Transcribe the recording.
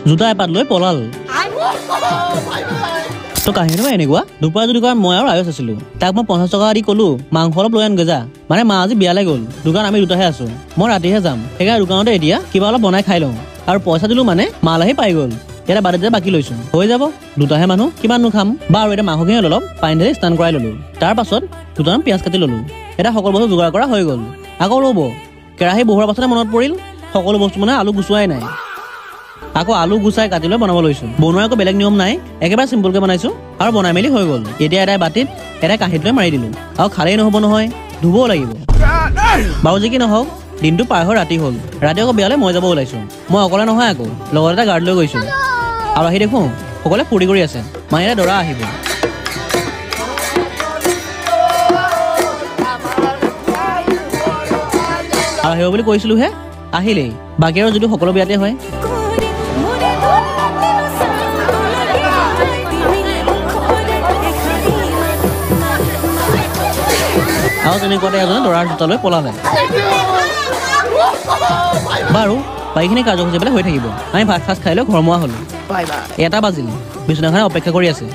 জোতা এপাত লৈ পলাল তো কাহিনীটো এনেকুৱা দুপৰীয়া যদি কয় মই আৰু আয়ুষ আছিলো তাক মই 50 টকা দি ক'লো মাংস অলপ লৈ আনগৈ যা মানে মা আজি বিয়ালৈ গ'ল দোকান আমি দুটাহে আছো মই ৰাতিহে যাম সেইকাৰণে দোকানতে এতিয়া কিবা অলপ বনাই খাই লওঁ আৰু পইচা দিলো মানে মাল আহি পাই গ'ল এটা বাদেতে বাকী লৈছো হৈ যাব দুটাহে মানুহ কিমাননো খাম বাৰু এটা মাংসখিনি অলপ পানী ঢালি স্নান কৰাই ললো তাৰ পাছত দুটামান পিঁয়াজ কাটি ললো এটা সকলো বস্তু যোগাৰ কৰা হৈ গ'ল আকৌ ৰ'ব কেৰাহী বহোৱাৰ পাছতে মনত পৰিল সকলো বস্তু মানে আলু গুচোৱাই নাই আকৌ আলু গুচাই কাটি লৈ বনাব লৈছো বনোৱাৰ একো বেলেগ নিয়ম নাই একেবাৰে চিম্পলকে বনাইছো আৰু বনাই মেলি হৈ গ'ল এতিয়া এটাই বাটিত এটা কাঁহীত লৈ মাৰি দিলো আৰু খালেই নহ'ব নহয় ধুবও লাগিব বাৰু যি কি নহওক দিনটো পাৰ হৈ ৰাতি হ'ল ৰাতি আকৌ বিয়ালৈ মই যাব ওলাইছো মই অকলে নহয় আকৌ লগত এটা গাৰ্ড লৈ গৈছো আৰু আহি দেখো সকলোৱে ফূৰ্তি কৰি আছে মায়ে দৰা আহিব আৰু আহিব বুলি কৈছিলোহে আহিলেই বাকী আৰু যদি সকলো বিয়াতে হয় আৰু তেনেকুৱাতে এজনে দৰাৰ জোতা লৈ পলালে বাৰু বাকীখিনি কাৰ্যসূচী পেলাই হৈ থাকিব আমি ভাত সাজ খাই লৈ ঘৰ মোৱা হ'লো 1টা বাজিল বিচনাখনে অপেক্ষা কৰি আছে